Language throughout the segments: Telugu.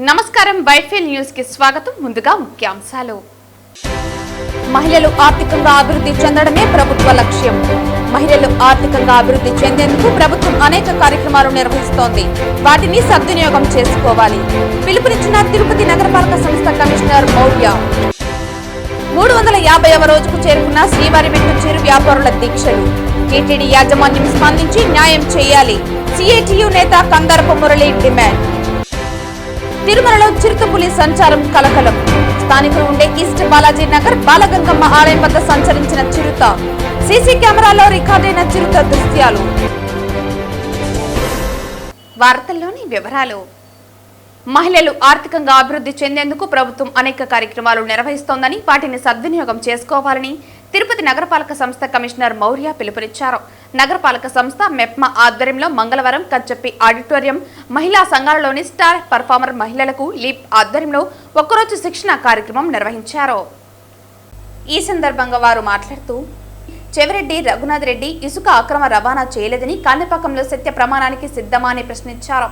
నమస్కారం వైఫిల్ న్యూస్ కి స్వాగతం. ముందుగా ముఖ్యాంశాలు. మహిళలు ఆర్థికంగా అభివృద్ధి చెందడమే ప్రభుత్వ లక్ష్యం. మహిళలు ఆర్థికంగా అభివృద్ధి చెందేందుకు ప్రభుత్వం అనేక కార్యక్రమాలు నిర్వహిస్తోంది. వాటిని సద్వినియోగం చేసుకోవాలి. పిలుపునిచ్చిన తిరుపతి నగరపాలక సంస్థ కమిషనర్ మౌర్య. 350వ రోజుకు చేరుకున్న శ్రీవారి మెట్టు చిరు వ్యాపారుల దీక్షలు. టీటీడీ యాజమాన్యం స్పందించి న్యాయం చేయాలి. సిఐటియు నేత కందరపు మురళి డిమాండ్. తిరుమలలో చిరుతపులి సంచారం కలకలం. స్థానికులు ఉండే ఈస్ట్ బాలాజీ నగర్ బాలగంగమ్మ ఆలయం వద్ద సంచరించిన చిరుత. సీసీ కెమెరాలో రికార్డైన చిరుత దృశ్యాలు. వార్తల్లోని వివరాలు. మహిళలు ఆర్థికంగా అభివృద్ధి చెందేందుకు ప్రభుత్వం అనేక కార్యక్రమాలు నిర్వహిస్తోందని, వాటిని సద్వినియోగం చేసుకోవాలని తిరుపతి నగరపాలక సంస్థ కమిషనర్ మౌర్య పిలుపునిచ్చారు. నగరపాలక సంస్థ మెప్మా ఆధ్వర్యంలో మంగళవారం కచ్చప్పి ఆడిటోరియం మహిళా సంఘాలలోని స్టార్ పర్ఫార్మర్ మహిళలకు లీప్ ఆధ్వర్యంలో ఒక్కరోజు శిక్షణ కార్యక్రమం నిర్వహించారు. ఈ సందర్భంగా వారు మాట్లాడుతూ, చెవిరెడ్డి రఘునాథ్ రెడ్డి ఇసుక అక్రమ రవాణా చేయలేదని, కాణిపాకంలో సత్య ప్రమాణానికి సిద్ధమా అని ప్రశ్నించారు.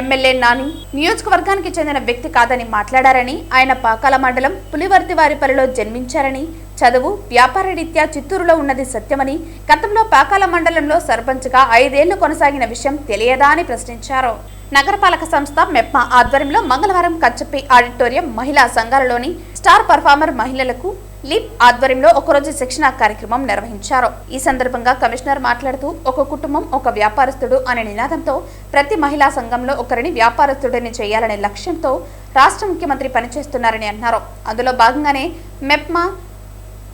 ఎమ్మెల్యే నాని నియోజకవర్గానికి చెందిన వ్యక్తి కాదని మాట్లాడారని, ఆయన పాకాల మండలం పులివర్తివారిపల్లిలో జన్మించారని, చదువు వ్యాపార రీత్యా చిత్తూరులో ఉన్నది సత్యమని, గతంలో పాకాల మండలంలో సర్పంచ్గా 5 ఏళ్లు కొనసాగిన విషయం తెలియదా అని ప్రశ్నించారు. నగరపాలక సంస్థ మెప్మా ఆధ్వర్యంలో మంగళవారం కచ్చప్పి ఆడిటోరియం మహిళా సంఘాలలోని స్టార్ పర్ఫార్మర్ మహిళలకు లీప్ ఆధ్వర్యంలో ఒకరోజు శిక్షణ కార్యక్రమం నిర్వహించారు. ఈ సందర్భంగా కమిషనర్ మాట్లాడుతూ, ఒక కుటుంబం ఒక వ్యాపారస్తుడు అనే నినాదంతో ప్రతి మహిళా సంఘంలో ఒకరిని వ్యాపారస్తుడిని చేయాలనే లక్ష్యంతో రాష్ట్ర ముఖ్యమంత్రి పనిచేస్తున్నారని అన్నారు. అందులో భాగంగానే మెప్మా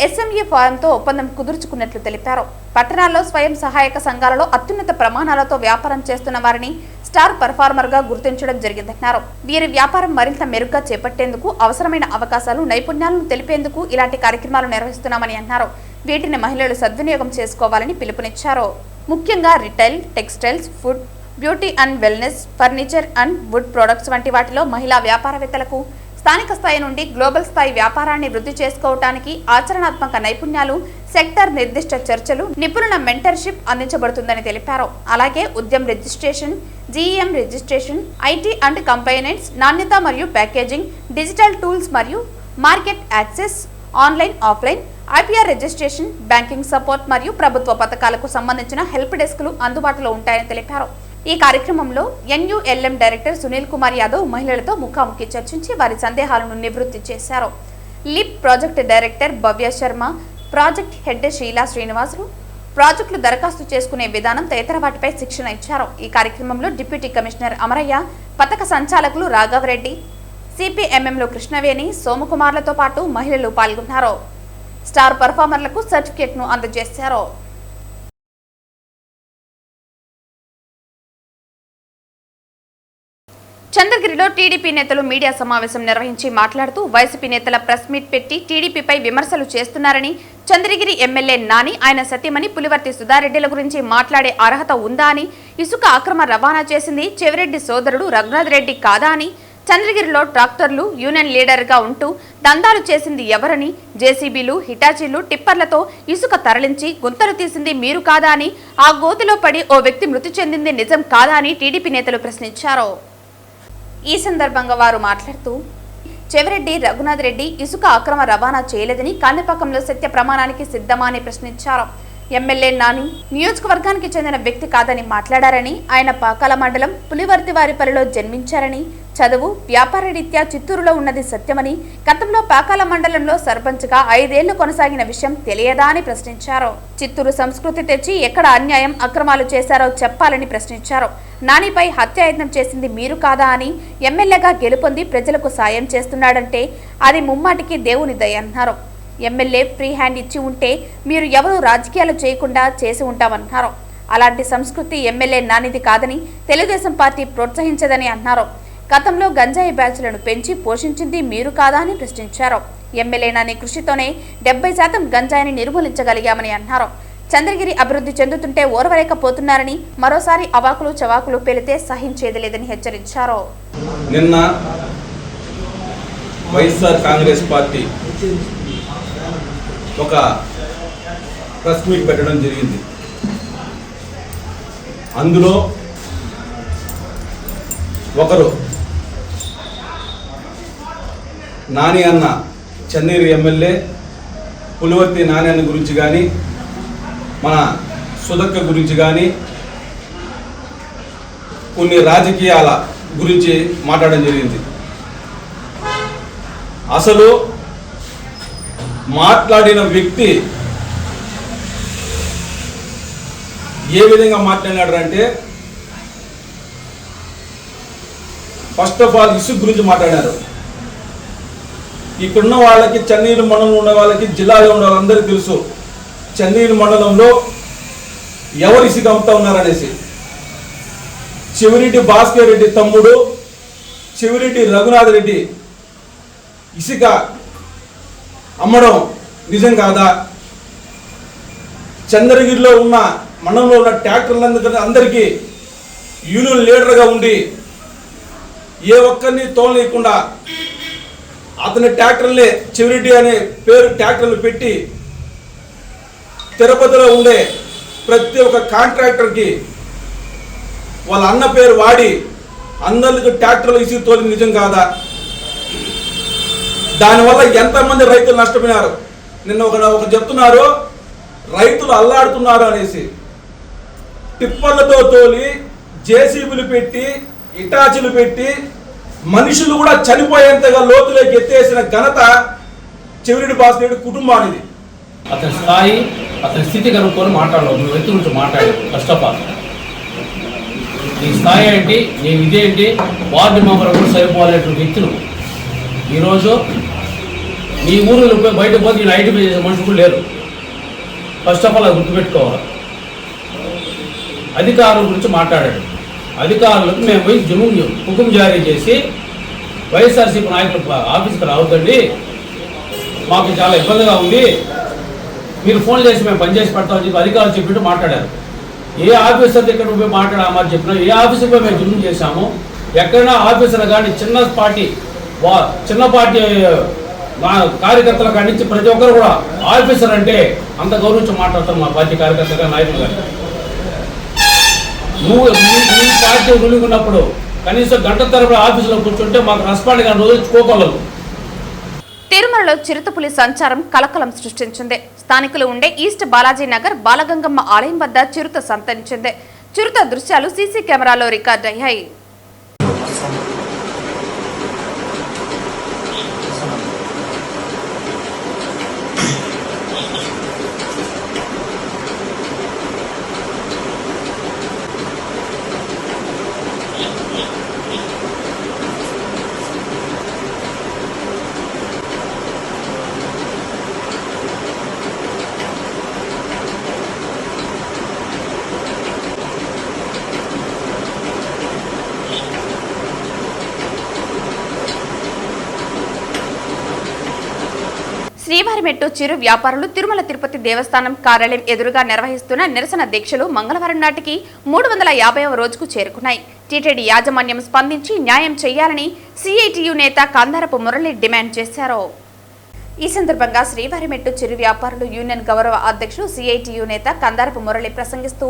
ఎస్ఎంఈ ఫారంతో ఒప్పందం కుదుర్చుకున్నట్లు తెలిపారు. పట్టణాల్లో స్వయం సహాయక సంఘాలలో అత్యున్నత ప్రమాణాలతో వ్యాపారం చేస్తున్న వారిని స్టార్ పర్ఫార్మర్ గా గుర్తించడం జరిగిందన్నారు. వీరి వ్యాపారం మరింత మెరుగ్గా చేపట్టేందుకు అవసరమైన అవకాశాలు, నైపుణ్యాలను తెలిపేందుకు ఇలాంటి కార్యక్రమాలు నిర్వహిస్తున్నామని అన్నారు. వీటిని మహిళలు సద్వినియోగం చేసుకోవాలని పిలుపునిచ్చారు. ముఖ్యంగా retail, textiles, food, beauty and wellness, furniture and wood products వంటి వాటిలో మహిళా వ్యాపారవేత్తలకు స్థానిక స్థాయి నుండి గ్లోబల్ స్థాయి వ్యాపారాన్ని వృద్ధి చేసుకోవడానికి ఆచరణాత్మక నైపుణ్యాలు, సెక్టార్ నిర్దిష్ట చర్చలు, నిపుణుల మెంటర్షిప్ అందించబడుతుందని తెలిపారు. అలాగే Udyam registration, GEM registration, IT and components, నాణ్యత మరియు ప్యాకేజింగ్, డిజిటల్ టూల్స్ మరియు market access, online offline, IPR registration, banking support మరియు ప్రభుత్వ పథకాలకు సంబంధించిన హెల్ప్ డెస్క్లు అందుబాటులో ఉంటాయని తెలిపారు. ఈ కార్యక్రమంలో ఎన్యుఎల్ఎం డైరెక్టర్ సునీల్ కుమార్ యాదవ్ మహిళలతో ముఖాముఖి చర్చించి వారి సందేహాలను నివృత్తి చేశారు. లిప్ ప్రాజెక్ట్ డైరెక్టర్ భవ్య శర్మ, ప్రాజెక్ట్ హెడ్ షీలా శ్రీనివాసులు ప్రాజెక్టులు దరఖాస్తు చేసుకునే విధానం తదితర వాటిపై శిక్షణ ఇచ్చారు. ఈ కార్యక్రమంలో డిప్యూటీ కమిషనర్ అమరయ్య, పథక సంచాలకులు రాఘవరెడ్డి, సిపిఎంఎంలో కృష్ణవేణి, సోమకుమార్లతో పాటు మహిళలు పాల్గొన్నారు. స్టార్ పర్ఫార్మర్లకు సర్టిఫికేట్ను అందజేశారు. చంద్రగిరిలో టీడీపీ నేతలు మీడియా సమావేశం నిర్వహించి మాట్లాడుతూ, వైసీపీ నేతల ప్రెస్ మీట్ పెట్టి టీడీపీపై విమర్శలు చేస్తున్నారని, చంద్రగిరి ఎమ్మెల్యే నాని, ఆయన సతీమణి పులివర్తి సుధారెడ్డిల గురించి మాట్లాడే అర్హత ఉందా అని, ఇసుక అక్రమ రవాణా చేసింది చెవిరెడ్డి సోదరుడు రఘునాథ్ రెడ్డి కాదా అని, చంద్రగిరిలో ట్రాక్టర్లు యూనియన్ లీడర్గా ఉంటూ దందాలు చేసింది ఎవరని, జేసీబీలు, హిటాచీలు, టిప్పర్లతో ఇసుక తరలించి గుంతలు తీసింది మీరు కాదా అని, ఆ గోతిలో పడి ఓ వ్యక్తి మృతి చెందింది నిజం కాదా అని టీడీపీ నేతలు ప్రశ్నించారు. ఈ సందర్భంగా వారు మాట్లాడుతూ, చెవిరెడ్డి రఘునాథ్ రెడ్డి ఇసుక అక్రమ రవాణా చేయలేదని, కాణిపాకంలో సత్య ప్రమాణానికి సిద్ధమా అని ప్రశ్నించారు. ఎమ్మెల్యే నాని నియోజకవర్గానికి చెందిన వ్యక్తి కాదని మాట్లాడారని, ఆయన పాకాల మండలం పులివర్తివారిపల్లిలో జన్మించారని, చదువు వ్యాపార రీత్యా చిత్తూరులో ఉన్నది సత్యమని, గతంలో పాకాల మండలంలో సర్పంచ్గా 5 ఏళ్లు కొనసాగిన విషయం తెలియదా అని ప్రశ్నించారు. చిత్తూరు సంస్కృతి తెచ్చి ఎక్కడ అన్యాయం, అక్రమాలు చేశారో చెప్పాలని ప్రశ్నించారు. నానిపై హత్యాయత్నం చేసింది మీరు కాదా అని, ఎమ్మెల్యేగా గెలుపొంది ప్రజలకు సాయం చేస్తున్నాడంటే అది ముమ్మాటికి దేవుని దయ అన్నారు. ఎమ్మెల్యే ఫ్రీ హ్యాండ్ ఇచ్చి ఉంటే మీరు ఎవరూ రాజకీయాలు చేయకుండా చేసి ఉంటామన్నారు. అలాంటి సంస్కృతి ఎమ్మెల్యే నానిది కాదని, తెలుగుదేశం పార్టీ ప్రోత్సహించదని అన్నారు. గతంలో గంజాయి బ్యాచ్లను పెంచి పోషించింది మీరు కాదా అని ప్రశ్నించారు. ఎమ్మెల్యే నాని కృషితోనే 70% గంజాయిని నిర్మూలించగలిగామని అన్నారు. చంద్రగిరి అభివృద్ధి చెందుతుంటే ఓర్వలేకపోతున్నారని, మరోసారి అవాకులు చవాకులు పేలితే సహించేది లేదని హెచ్చరించారు. నిన్న వైఎస్ఆర్ కాంగ్రెస్ పార్టీ ఒక ప్రెస్ మీట్ పెట్టడం జరిగింది. అందులో ఒకరు నాని అన్న చెన్నీరు ఎమ్మెల్యే పులివర్తి నాని అన్న గురించి కానీ మన సుధక్క గురించి కానీ కొన్ని రాజకీయాల గురించి మాట్లాడడం జరిగింది. అసలు మాట్లాడిన వ్యక్తి ఏ విధంగా మాట్లాడినాడు అంటే, ఫస్ట్ ఆఫ్ ఆల్ ఇసుక గురించి మాట్లాడారు. ఇక్కడున్న వాళ్ళకి, చెన్నీరు మండలంలో ఉన్న వాళ్ళకి, జిల్లాలో ఉన్న వాళ్ళందరికీ తెలుసు చెన్నీరు మండలంలో ఎవరు ఇసుక అమ్ముతా ఉన్నారనేసి. చెవిరెడ్డి భాస్కర్ రెడ్డి తమ్ముడు చెవిరెడ్డి రఘునాథ్ రెడ్డి ఇసుక అమ్మడం నిజం కాదా? చంద్రగిరిలో ఉన్న మండలంలో ఉన్న ట్రాక్టర్లందరికీ యూనియన్ లీడర్గా ఉండి ఏ ఒక్కరిని తోలలేకుండా అతని ట్రాక్టర్లే చెవిరెడ్డి అనే పేరు ట్రాక్టర్లు పెట్టి తిరుపతిలో ఉండే ప్రతి ఒక్క కాంట్రాక్టర్కి వాళ్ళ అన్న పేరు వాడి అందరికి ట్రాక్టర్లు ఇసుకు తోలింది నిజం కాదా? దానివల్ల ఎంతమంది రైతులు నష్టపోయినారు. నిన్న ఒక చెప్తున్నారు రైతులు అల్లాడుతున్నారు అనేసి. టిప్పర్లతో తోలి జేసీబీలు పెట్టి ఇటాచీలు పెట్టి మనుషులు కూడా చనిపోయేంతగా లోతులోకి ఎత్తేసిన ఘనత చెవిరెడ్డి భాస్కర్ కుటుంబానిది. అతని స్థాయి, అతని స్థితి కనుక్కొని మాట్లాడవు. నువ్వు వ్యక్తి గురించి మాట్లాడేది ఫస్ట్ ఆఫ్ ఆల్. నీ స్థాయి ఏంటి, నీ ఇదేంటి, వార్డు మెంబర్ కూడా సరిపోవాలనేటువంటి వ్యక్తులు ఈరోజు నీ ఊరు బయట పోతే నేను ఐడెంటిఫై చేసే మనుషులు కూడా లేరు. ఫస్ట్ ఆఫ్ ఆల్ అది గుర్తుపెట్టుకోవాలి. అధికారుల గురించి మాట్లాడాడు. అధికారులకు మేము పోయి హుకుం జారీ చేసి వైఎస్ఆర్సీపీ నాయకులు ఆఫీస్కి రావద్దండి, మాకు చాలా ఇబ్బందిగా ఉంది, మీరు ఫోన్ చేసి మేము పనిచేసి పెడతామని చెప్పి అధికారులు చెప్పినట్టు మాట్లాడారు. ఏ ఆఫీసర్ దగ్గర పోయి మాట్లాడామని చెప్పినా ఏ ఆఫీసర్ పోయి మేము జులుం చేశాము. ఎక్కడైనా ఆఫీసర్ కానీ చిన్న పార్టీ మా కార్యకర్తల కాడి నుంచి ప్రతి ఒక్కరు కూడా ఆఫీసర్ అంటే అంత గౌరవించి మాట్లాడతాం మా పార్టీ కార్యకర్తగా, నాయకులు కానీ. నువ్వు నీ పార్టీ రూలింగ్ ఉన్నప్పుడు కనీసం గంట తరబడి ఆఫీసులో కూర్చుంటే మాకు రెస్పాండ్ కానీ రోజు కోకోలేదు. తిరుమలలో చిరుతపులి సంచారం కలకలం సృష్టించింది. స్థానికులు ఉండే ఈస్ట్ బాలాజీ నగర్ బాలగంగమ్మ ఆలయం వద్ద చిరుత సంతరించింది. చిరుత దృశ్యాలు సీసీ కెమెరాలో రికార్డయ్యాయి. శ్రీవారిమెట్టు చిరు వ్యాపారులు తిరుమల తిరుపతి దేవస్థానం కార్యాలయం ఎదురుగా నిర్వహిస్తున్న నిరసన దీక్షలు మంగళవారం నాటికి 350వ రోజుకు చేరుకున్నాయి. టీటీడీ యాజమాన్యం స్పందించి న్యాయం చేయాలని సిఐటియు నేత కందారపు మురళి డిమాండ్ చేశారు. ఈ సందర్భంగా శ్రీవారిమెట్టు చిరు వ్యాపారులు యూనియన్ గౌరవ అధ్యక్షులు సిఐటియు నేత కందారపు మురళి ప్రసంగిస్తూ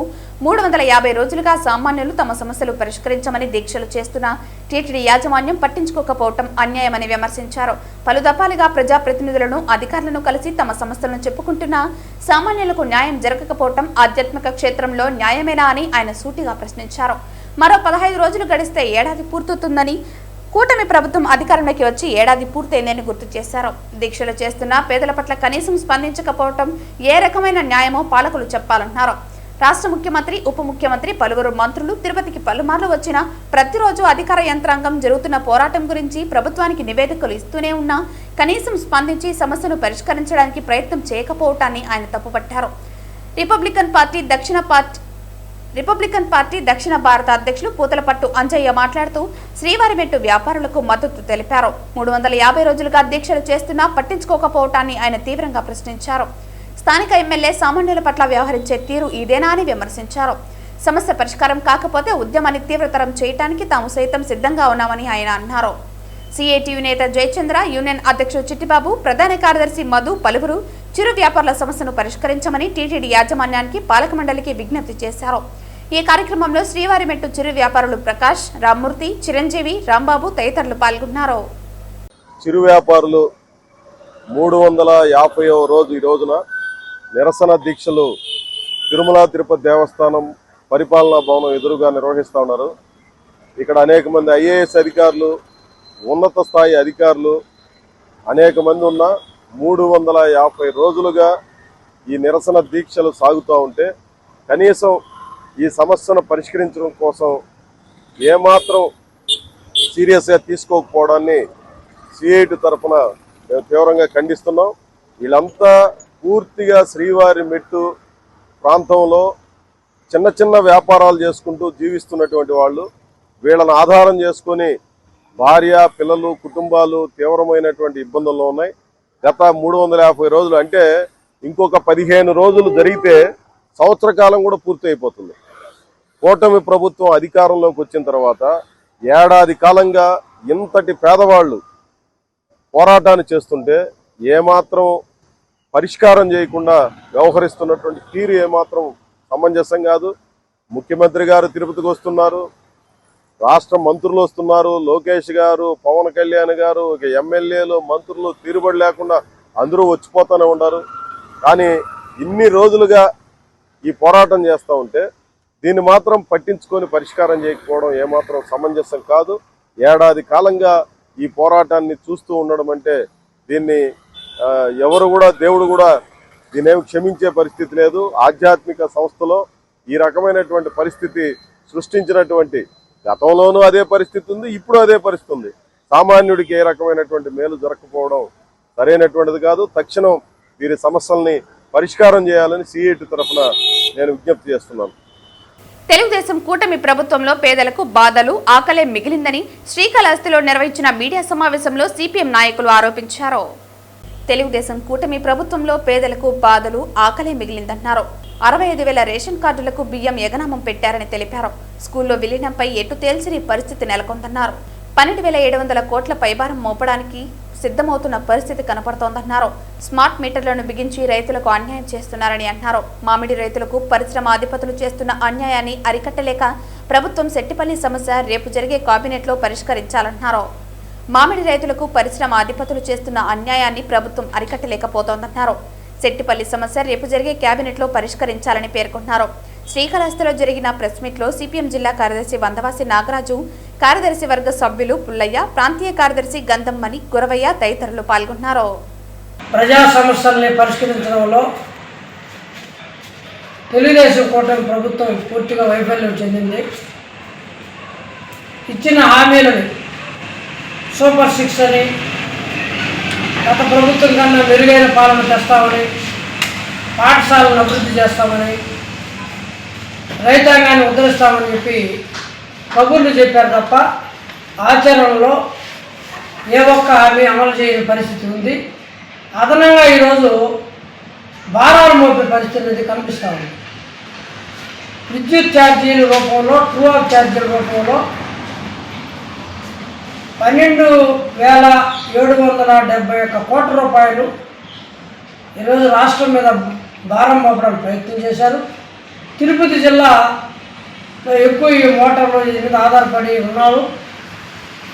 350 రోజులుగా సామాన్యులు తమ సమస్యలు పరిష్కరించమని దీక్షలు చేస్తున్న టీటీడీ యాజమాన్యం పట్టించుకోకపోవడం అన్యాయమని విమర్శించారు. పలు దఫాలుగా ప్రజాప్రతినిధులను, అధికారులను కలిసి తమ సమస్యలను చెప్పుకుంటున్నా సామాన్యులకు న్యాయం జరగకపోవడం ఆధ్యాత్మిక క్షేత్రంలో న్యాయమేనా అని ఆయన సూటిగా ప్రశ్నించారు. మరో 15 రోజులు గడిస్తే ఏడాది పూర్తవుతుందని, కూటమి ప్రభుత్వం అధికారంలోకి వచ్చి ఏడాది పూర్తయిందని గుర్తు చేశారు. దీక్షలు చేస్తున్న పేదల పట్ల కనీసం స్పందించకపోవడం ఏ రకమైన న్యాయమో పాలకులు చెప్పాలన్నారు. రాష్ట్ర ముఖ్యమంత్రి, ఉప ముఖ్యమంత్రి, పలువురు మంత్రులు తిరుపతికి పలుమార్లు వచ్చినా ప్రతిరోజు అధికార యంత్రాంగం జరుగుతున్న పోరాటం గురించి ప్రభుత్వానికి నివేదికలు ఇస్తూనే ఉన్నా కనీసం స్పందించి సమస్యను పరిష్కరించడానికి ప్రయత్నం చేయకపోవటాన్ని ఆయన తప్పుపట్టారు. రిపబ్లికన్ పార్టీ దక్షిణ భారత అధ్యక్షులు పూతలపట్టు అంజయ్య మాట్లాడుతూ శ్రీవారిమెట్టు వ్యాపారులకు మద్దతు తెలిపారు. 350 రోజులుగా దీక్షలు చేస్తున్నా పట్టించుకోకపోవటాన్ని ఆయన తీవ్రంగా ప్రశ్నించారు. స్థానిక ఎమ్మెల్యే సామాన్యుల పట్ల వ్యవహరించే తీరు ఇదేనా అని విమర్శించారు. సమస్య పరిష్కారం కాకపోతే ఉద్యమాన్ని తీవ్రతరం చేయడానికి తాము సైతం సిద్ధంగా ఉన్నామని ఆయన అన్నారు. సిఐటియు నేత జయచంద్ర, యూనియన్ అధ్యక్షుడు చిట్టిబాబు, ప్రధాన కార్యదర్శి మధు పలువురు చిరు వ్యాపారుల సమస్యను పరిష్కరించమని టీటీడీ యాజమాన్యానికి, పాలక మండలికి విజ్ఞప్తి చేశారు. ఈ కార్యక్రమంలో శ్రీవారిమెట్టు చిరు వ్యాపారులు ప్రకాష్, రామ్మూర్తి, చిరంజీవి, రాంబాబు తదితరులు పాల్గొన్నారు. చిరు వ్యాపారులు 350వ రోజు ఈ రోజున నిరసన దీక్షలు తిరుమల తిరుపతి దేవస్థానం పరిపాలనా భవనం ఎదురుగా నిర్వహిస్తూ ఉన్నారు. ఇక్కడ అనేక మంది ఐఏఎస్ అధికారులు, ఉన్నత స్థాయి అధికారులు అనేక మంది ఉన్న 350 రోజులుగా ఈ నిరసన దీక్షలు సాగుతూ ఉంటే కనీసం ఈ సమస్యను పరిష్కరించడం కోసం ఏమాత్రం సీరియస్గా తీసుకోకపోవడాన్ని సిఐటి తరఫున మేము తీవ్రంగా ఖండిస్తున్నాం. వీళ్ళంతా పూర్తిగా శ్రీవారి మెట్టు ప్రాంతంలో చిన్న చిన్న వ్యాపారాలు చేసుకుంటూ జీవిస్తున్నటువంటి వాళ్ళు. వీళ్ళని ఆధారం చేసుకొని భార్య, పిల్లలు, కుటుంబాలు తీవ్రమైనటువంటి ఇబ్బందుల్లో ఉన్నాయి. గత 350 రోజులు అంటే ఇంకొక 15 రోజులు జరిగితే సంవత్సర కాలం కూడా పూర్తి అయిపోతుంది. కూటమి ప్రభుత్వం అధికారంలోకి వచ్చిన తర్వాత ఏడాది కాలంగా ఇంతటి పేదవాళ్ళు పోరాటాన్ని చేస్తుంటే ఏమాత్రం పరిష్కారం చేయకుండా వ్యవహరిస్తున్నటువంటి తీరు ఏమాత్రం సమంజసం కాదు. ముఖ్యమంత్రి గారు తిరుపతికి వస్తున్నారు, రాష్ట్ర మంత్రులు వస్తున్నారు, లోకేష్ గారు, పవన్ కళ్యాణ్ గారు, ఎమ్మెల్యేలు, మంత్రులు తీరుబడి లేకుండా అందరూ వచ్చిపోతూనే ఉన్నారు. కానీ ఇన్ని రోజులుగా ఈ పోరాటం చేస్తూ ఉంటే దీన్ని మాత్రం పట్టించుకొని పరిష్కారం చేయకపోవడం ఏమాత్రం సమంజసం కాదు. ఏడాది కాలంగా ఈ పోరాటాన్ని చూస్తూ ఉండడం అంటే దీన్ని ఎవరు కూడా, దేవుడు కూడా దీన్నేమి క్షమించే పరిస్థితి లేదు. ఆధ్యాత్మిక సంస్థలో ఈ రకమైనటువంటి పరిస్థితి సృష్టించినటువంటి గతంలోనూ అదే పరిస్థితి ఉంది, ఇప్పుడు అదే పరిస్థితి ఉంది. సామాన్యుడికి ఏ రకమైనటువంటి మేలు జరగకపోవడం సరైనటువంటిది కాదు. తక్షణం వీరి సమస్యల్ని పరిష్కారం చేయాలని సిఐటి తరఫున నేను విజ్ఞప్తి చేస్తున్నాను. తెలుగుదేశం కూటమి ప్రభుత్వంలో పేదలకు బాధలు, ఆకలే మిగిలిందని శ్రీకాళహస్తిలో నిర్వహించిన మీడియా సమావేశంలో సిపిఎం నాయకులు ఆరోపించారు. తెలుగుదేశం కూటమి ప్రభుత్వంలో పేదలకు బాధలు, ఆకలే మిగిలిందన్నారు. 65,000 రేషన్ కార్డులకు బియ్యం ఎగనామం పెట్టారని తెలిపారు. స్కూల్లో విలీనంపై ఎటు తేల్చని పరిస్థితి నెలకొందన్నారు. 12,700 కోట్ల పైభారం మోపడానికి సిద్ధమవుతున్న పరిస్థితి కనపడుతోందన్నారు. స్మార్ట్ మీటర్లను బిగించి రైతులకు అన్యాయం చేస్తున్నారని అన్నారు. మామిడి రైతులకు పరిశ్రమ అధిపతులు చేస్తున్న అన్యాయాన్ని అరికట్టలేక ప్రభుత్వం సెట్టిపల్లి సమస్య రేపు జరిగే కేబినెట్లో పరిష్కరించాలన్నారు. మామిడి రైతులకు పరిశ్రమ అధిపతులు చేస్తున్న అన్యాయాన్ని ప్రభుత్వం అరికట్టలేకపోతోందన్నారు. సెట్టిపల్లి సమస్య రేపు జరిగే కేబినెట్లో పరిష్కరించాలని పేర్కొన్నారు. శ్రీకాళహస్తిలో జరిగిన ప్రెస్ మీట్లో సిపిఎం జిల్లా కార్యదర్శి వందవాసి నాగరాజు, కార్యదర్శి వర్గ సభ్యులు పుల్లయ్య, ప్రాంతీయ కార్యదర్శి గంధమ్మని, గురవయ్య తదితరులు పాల్గొన్నారు. ప్రజా సమస్యల్ని పరిష్కరించడంలో తెలుగుదేశం కూటమి ప్రభుత్వం పూర్తిగా వైఫల్యం చెందింది. ఇచ్చిన హామీలని సూపర్ 6 అని, గత ప్రభుత్వం కన్నా మెరుగైన పాలన తెస్తామని, పాఠశాలను అభివృద్ధి చేస్తామని, రైతాంగాన్ని ఉద్ధరిస్తామని చెప్పి కబుర్లు చెప్పారు తప్ప ఆచరణలో ఏ ఒక్క హామీ అమలు చేయని పరిస్థితి ఉంది. అదనంగా ఈరోజు భారాలు మోపే పరిస్థితి అనేది కనిపిస్తూ ఉంది. విద్యుత్ ఛార్జీల రూపంలో, ట్రూ ఆఫ్ ఛార్జీల రూపంలో 12,771 కోట్ల రూపాయలు ఈరోజు రాష్ట్రం మీద భారం మోపడానికి ప్రయత్నం చేశారు. తిరుపతి జిల్లా ఎక్కువ ఈ మోటార్లు దీని మీద ఆధారపడి ఉన్నారు.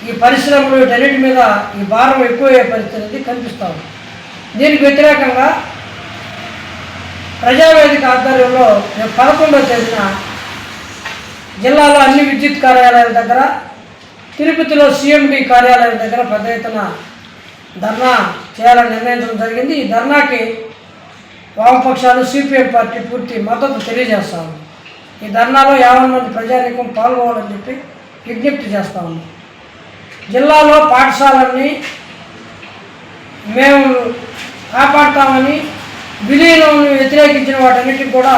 ఈ పరిశ్రమలు వీటన్నిటి మీద ఈ భారం ఎక్కువయ్యే పరిస్థితి కనిపిస్తూ ఉంది. దీనికి వ్యతిరేకంగా ప్రజావేదిక ఆధ్వర్యంలో 11వ తేదీన జిల్లాలో అన్ని విద్యుత్ కార్యాలయాల దగ్గర, తిరుపతిలో సిఎండి కార్యాలయం దగ్గర పెద్ద ఎత్తున ధర్నా చేయాలని నిర్ణయించడం జరిగింది. ఈ ధర్నాకి వామపక్షాలు, సిపిఎం పార్టీ పూర్తి మద్దతు తెలియజేస్తాము. ఈ ధర్నాలో 50 మంది ప్రజానీకం పాల్గొవాలని చెప్పి విజ్ఞప్తి చేస్తాము. జిల్లాలో పాఠశాలల్ని మేము కాపాడుతామని, విలీనం వ్యతిరేకించిన వాటన్నిటికి కూడా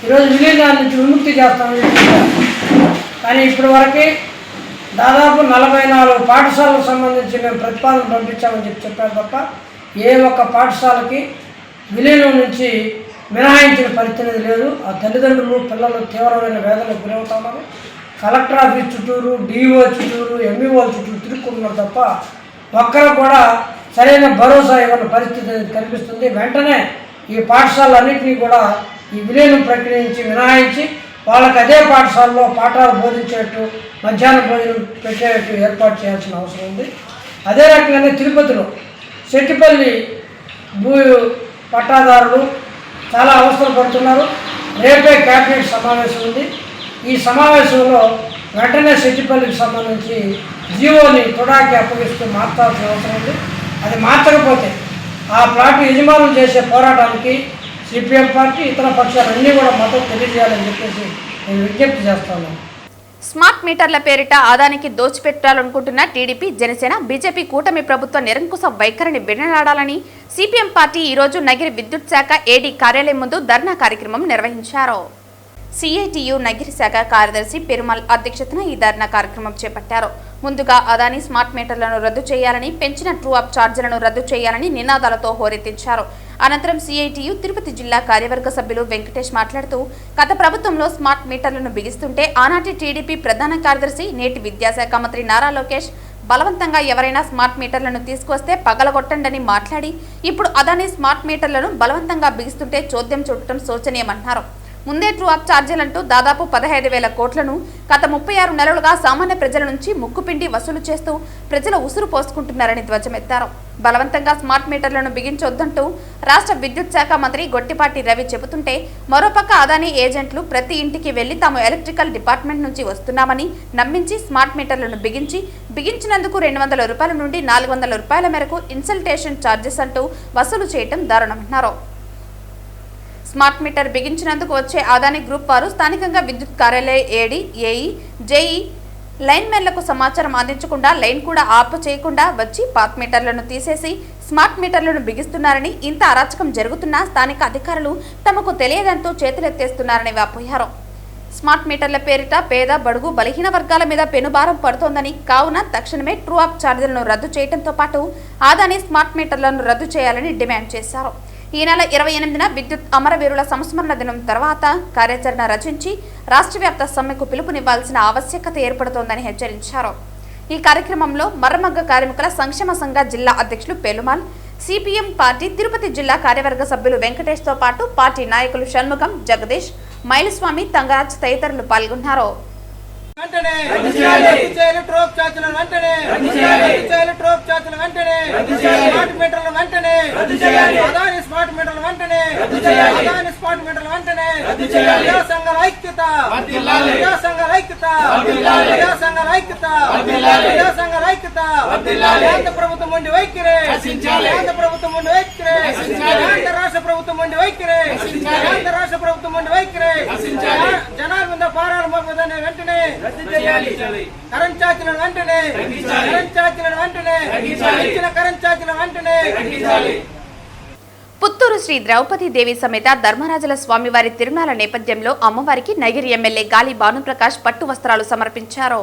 ఈరోజు విలీనాల నుంచి విముక్తి చేస్తామని చెప్పారు. కానీ ఇప్పటి వరకు దాదాపు 44 పాఠశాలకు సంబంధించి మేము ప్రతిపాదన పంపించామని చెప్పారు తప్ప ఏ ఒక్క పాఠశాలకి విలీనం నుంచి మినహాయించిన పరిస్థితి లేదు. ఆ తల్లిదండ్రులు, పిల్లలు తీవ్రమైన వేదనకు గురవుతున్నారు. కలెక్టర్ ఆఫీస్ చుట్టూరు, డిఓ చుట్టూరు, ఎంఈఓ చుట్టూరు తిరుక్కుంటున్నారు తప్ప ఒక్కరు కూడా సరైన భరోసా ఇవ్వని పరిస్థితి కనిపిస్తుంది. వెంటనే ఈ పాఠశాలన్నింటినీ కూడా ఈ విలీనం ప్రక్రియ నుంచి మినహాయించి వాళ్ళకి అదే పాఠశాలలో పాఠాలు బోధించేట్టు, మధ్యాహ్న భోజనం పెట్టేట్టు ఏర్పాటు చేయాల్సిన అవసరం ఉంది. అదే రకంగానే తిరుపతిలో సెట్టిపల్లి భూ పట్టాదారులు చాలా అవసరం పడుతున్నారు. రేపే క్యాబినెట్ సమావేశం ఉంది. ఈ సమావేశంలో వెంటనే సెట్టిపల్లికి సంబంధించి జీవోని తుడాకి అప్పగిస్తూ మార్చాల్సిన అవసరం ఉంది. అది మార్చకపోతే ఆ ప్లాట్ యజమానులు చేసే పోరాటానికి సిపిఎం పార్టీ ఇతర పక్షాలన్నీ కూడా మద్దతు తెలియజేయాలని చెప్పేసి నేను విజ్ఞప్తి చేస్తాను. స్మార్ట్ మీటర్ల పేరిట ఆదానికి దోచిపెట్టాలనుకుంటున్న టీడీపీ, జనసేన, బీజేపీ కూటమి ప్రభుత్వ నిరంకుశ వైఖరిని విడనాడాలని సిపిఎం పార్టీ ఈరోజు నగిరి విద్యుత్ శాఖ ఏడీ కార్యాలయం ముందు ధర్నా కార్యక్రమం నిర్వహించారు. సిఐటియు నగిరి శాఖ కార్యదర్శి పెరుమల్ అధ్యక్షతన ఈ ధర్నా కార్యక్రమం చేపట్టారు. ముందుగా అదాని స్మార్ట్ మీటర్లను రద్దు చేయాలని, పెంచిన ట్రూ అప్ ఛార్జీలను రద్దు చేయాలని నినాదాలతో హోరెత్తించారు. అనంతరం సిఐటియు తిరుపతి జిల్లా కార్యవర్గ సభ్యులు వెంకటేష్ మాట్లాడుతూ, గత ప్రభుత్వంలో స్మార్ట్ మీటర్లను బిగిస్తుంటే ఆనాటి టీడీపీ ప్రధాన కార్యదర్శి, నేటి విద్యాశాఖ మంత్రి నారా లోకేష్ బలవంతంగా ఎవరైనా స్మార్ట్ మీటర్లను తీసుకొస్తే పగలగొట్టండని మాట్లాడి, ఇప్పుడు అదాని స్మార్ట్ మీటర్లను బలవంతంగా బిగిస్తుంటే చోద్యం చూడటం శోచనీయమన్నారు. ముందే ట్రూ అప్ ఛార్జీలంటూ దాదాపు 15,000 కోట్లను గత 36 నెలలుగా సామాన్య ప్రజల నుంచి ముక్కుపిండి వసూలు చేస్తూ ప్రజల ఉసురు పోసుకుంటున్నారని ధ్వజమెత్తారు. బలవంతంగా స్మార్ట్ మీటర్లను బిగించొద్దంటూ రాష్ట్ర విద్యుత్ శాఖ మంత్రి గొట్టిపాటి రవి చెబుతుంటే, మరోపక్క అదాని ఏజెంట్లు ప్రతి ఇంటికి వెళ్లి తాము ఎలక్ట్రికల్ డిపార్ట్మెంట్ నుంచి వస్తున్నామని నమ్మించి స్మార్ట్ మీటర్లను బిగించినందుకు 200 రూపాయల నుండి 400 రూపాయల మేరకు ఇన్సల్టేషన్ ఛార్జెస్ అంటూ వసూలు చేయడం దారుణమన్నారు. స్మార్ట్ మీటర్ బిగించినందుకు వచ్చే అదాని గ్రూప్ వారు స్థానికంగా విద్యుత్ కార్యాలయ ఏడీ, ఏఈ, జేఈ లైన్మెన్లకు సమాచారం అందించకుండా, లైన్ కూడా ఆపు చేయకుండా వచ్చి పాత్ మీటర్లను తీసేసి స్మార్ట్ మీటర్లను బిగిస్తున్నారని, ఇంత అరాచకం జరుగుతున్నా స్థానిక అధికారులు తమకు తెలియదంటూ చేతులెత్తేస్తున్నారని వాపోయారు. స్మార్ట్ మీటర్ల పేరిట పేద, బడుగు, బలహీన వర్గాల మీద పెనుభారం పడుతోందని, కావున తక్షణమే ట్రూ అప్ ఛార్జీలను రద్దు చేయడంతో పాటు అదాని స్మార్ట్ మీటర్లను రద్దు చేయాలని డిమాండ్ చేశారు. ఈ నెల 28న విద్యుత్ అమరవీరుల సంస్మరణ దినం తర్వాత కార్యాచరణ రచించి రాష్ట్ర వ్యాప్త సమ్మెకు పిలుపునివ్వాల్సిన ఆవశ్యకత ఏర్పడుతోందని హెచ్చరించారు. ఈ కార్యక్రమంలో మర్రమగ్గ కార్మికుల సంక్షేమ సంఘ జిల్లా అధ్యక్షులు పెలుమాల్, సిపిఎం పార్టీ తిరుపతి జిల్లా కార్యవర్గ సభ్యులు వెంకటేష్తో పాటు పార్టీ నాయకులు షణ్ముఖం, జగదీష్, మైలుస్వామి, తంగరాజ్ తదితరులు పాల్గొన్నారు. పుత్తూరు శ్రీ ద్రౌపది దేవి సమేత ధర్మరాజుల స్వామివారి తిరునాళ్ల నేపథ్యంలో అమ్మవారికి నగిరి ఎమ్మెల్యే గాలి భానుప్రకాష్ పట్టు వస్త్రాలు సమర్పించారు.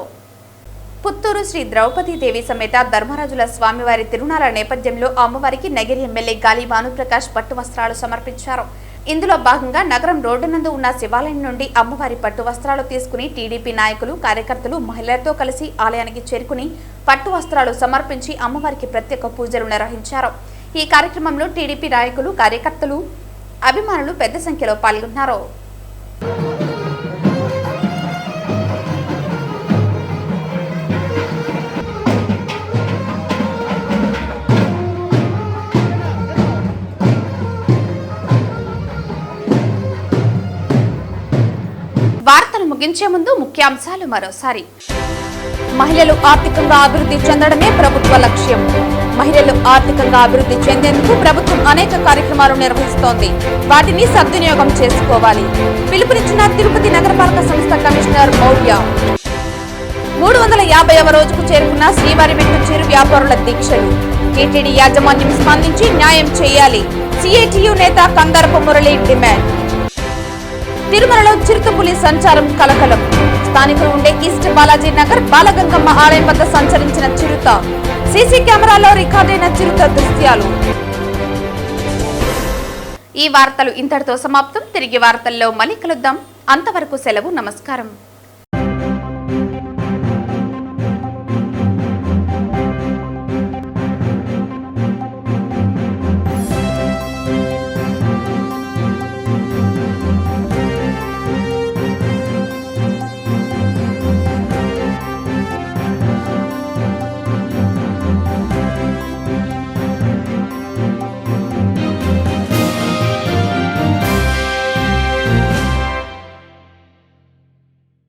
పుత్తూరు శ్రీ ద్రౌపది దేవి సమేత ధర్మరాజుల స్వామివారి తిరునాళ్ల నేపథ్యంలో అమ్మవారికి నగిరి ఎమ్మెల్యే గాలి భానుప్రకాష్ పట్టు వస్త్రాలు సమర్పించారు. ఇందులో భాగంగా నగరం రోడ్డు నందు ఉన్న శివాలయం నుండి అమ్మవారి పట్టు వస్త్రాలు తీసుకుని టీడీపీ నాయకులు, కార్యకర్తలు మహిళలతో కలిసి ఆలయానికి చేరుకుని పట్టు వస్త్రాలు సమర్పించి అమ్మవారికి ప్రత్యేక పూజలు నిర్వహించారు. ఈ కార్యక్రమంలో టీడీపీ నాయకులు, కార్యకర్తలు, అభిమానులు పెద్ద సంఖ్యలో పాల్గొన్నారు. వార్తలు ముగించే ముందు ముఖ్యాంశాలు మరోసారి. మహిళలు ఆర్థికంగా అభివృద్ధి చెందడమే ప్రభుత్వ లక్ష్యం. మహిళలు ఆర్థికంగా అభివృద్ధి చెందేందుకు ప్రభుత్వం అనేక కార్యక్రమాలు నిర్వహిస్తోంది. వాటిని సద్వినియోగం చేసుకోవాలి. పిలుపునిచ్చిన తిరుపతి నగరపాలక సంస్థ కమిషనర్ మౌర్య. 350వ రోజుకు చేరుకున్న శ్రీవారి మెట్టు చిరు వ్యాపారుల దీక్షలు. టీటీడీ యాజమాన్యం స్పందించి న్యాయం చేయాలి. సిఐటియు నేత కందరపు మురళి డిమాండ్. తిరుమలలో చిరుతపులి సంచారం కలకలం. స్థానికులు ఉండే ఈస్ట్ బాలాజీ నగర్ బాలగంగమ్మ ఆలయం వద్ద సంచరించిన చిరుత. సీసీ కెమెరాలో రికార్డైన చిరుత దృశ్యాలు. ఈ వార్తలు ఇంతటితో సమాప్తం. తిరిగి వార్తల్లో మళ్ళీ కలుద్దాం. అంతవరకు సెలవు. నమస్కారం.